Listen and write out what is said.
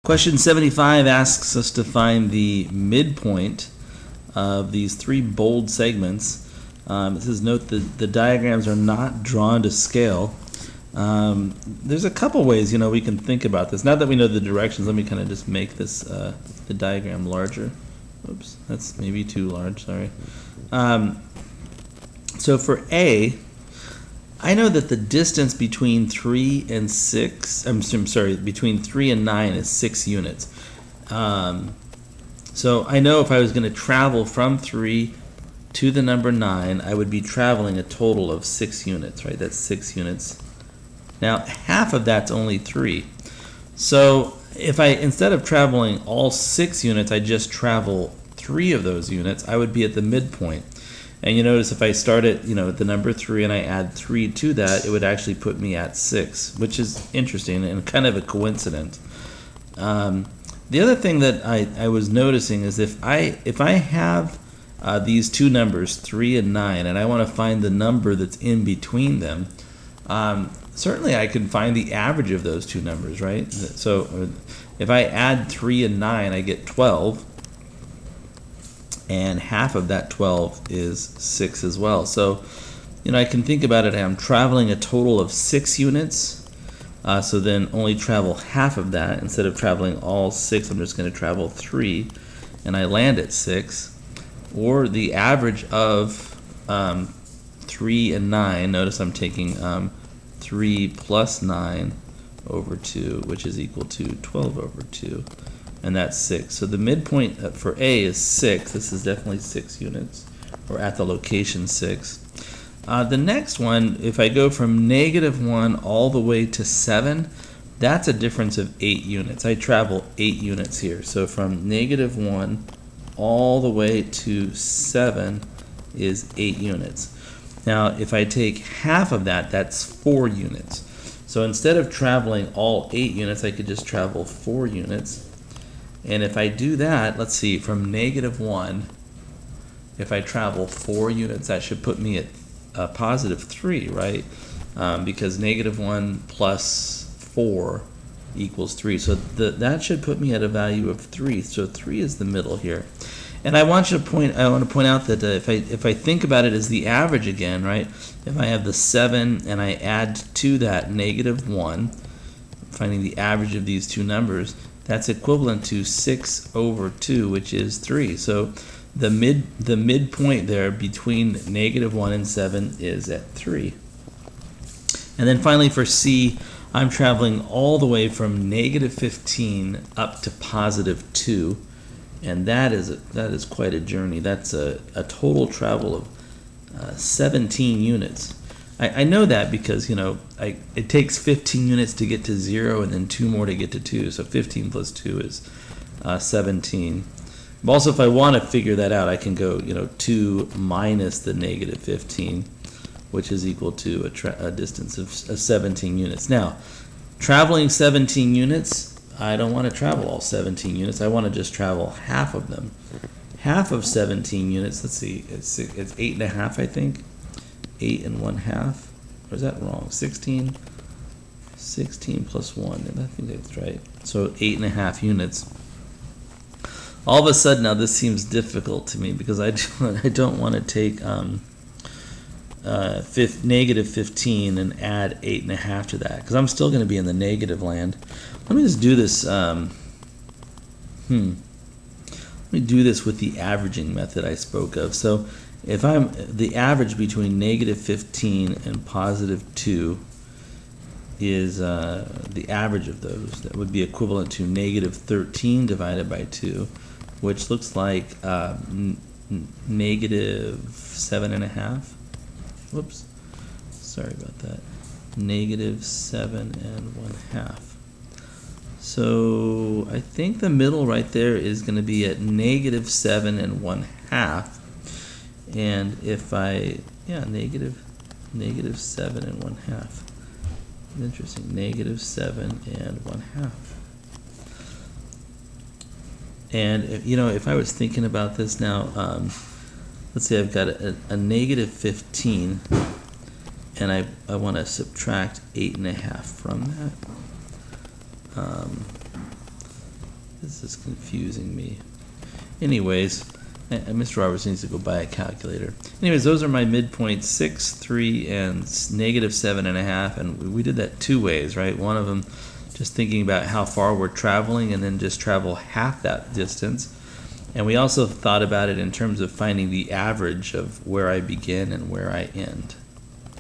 Question 75 asks us to find the midpoint of these three bold segments. It says note that the diagrams are not drawn to scale. There's a couple ways we can think about this. Now that we know the directions, let me kind of just make this the diagram larger. Oops, that's maybe too large, sorry. So for A, I know that the distance between 3 and 6, I'm sorry, between 3 and 9 is 6 units. So I know if I was going to travel from 3 to the number 9, I would be traveling a total of 6 units, right? That's 6 units. Now, half of that's only 3. So if I, instead of traveling all 6 units, I just travel 3 of those units, I would be at the midpoint. And you notice if I start at the number 3 and I add 3 to that, it would actually put me at 6, which is interesting and kind of a coincidence. The other thing that I was noticing is if I have these two numbers, 3 and 9, and I want to find the number that's in between them, certainly I can find the average of those two numbers, right? So if I add 3 and 9, I get 12. And half of that 12 is 6 as well. So, I can think about it, I'm traveling a total of 6 units, so then only travel half of that. Instead of traveling all 6, I'm just going to travel 3, and I land at 6. Or the average of 3 and 9, notice I'm taking 3 plus 9 over 2, which is equal to 12 over 2. And that's 6. So the midpoint for A is 6. This is definitely 6 units, or at the location 6. The next one, if I go from -1 all the way to 7, that's a difference of 8 units. I travel 8 units here. So from -1 all the way to 7 is 8 units. Now, if I take half of that, that's 4 units. So instead of traveling all 8 units, I could just travel 4 units. And if I do that, let's see, from -1, if I travel 4 units, that should put me at a +3, right? Because -1 plus 4 equals 3. So that should put me at a value of 3. So 3 is the middle here. And I want to point out that if I think about it as the average again, right? If I have the 7 and I add to that -1, finding the average of these two numbers, that's equivalent to 6 over 2, which is 3. So the midpoint there between -1 and 7 is at 3. And then finally for C, I'm traveling all the way from -15 up to +2, and that is quite a journey. That's a total travel of 17 units. I know that because it takes 15 units to get to 0 and then 2 more to get to 2. So 15 plus 2 is 17. But also, if I want to figure that out, I can go 2 minus the -15, which is equal to a distance of 17 units. Now, traveling 17 units, I don't want to travel all 17 units. I want to just travel half of them. Half of 17 units, let's see, it's 8.5, I think. 8 1/2, or is that wrong? 16 plus 1, I think that's right. So 8.5 units. All of a sudden now this seems difficult to me because I don't want to take -15 and add 8.5 to that, because I'm still going to be in the negative land. Let me just do this. Let me do this with the averaging method I spoke of. So if I'm the average between -15 and +2 is the average of those, that would be equivalent to -13 divided by 2, which looks like -7.5. Whoops, sorry about that. -7.5. So I think the middle right there is going to be at -7.5. And if I, -7.5. Interesting, -7.5. And if I was thinking about this now, let's say I've got a -15, and I want to subtract 8.5 from that. This is confusing me. Anyways, Mr. Roberts needs to go buy a calculator. Anyways, those are my midpoints, 6, 3, and -7.5. And we did that two ways, right? One of them just thinking about how far we're traveling and then just travel half that distance. And we also thought about it in terms of finding the average of where I begin and where I end.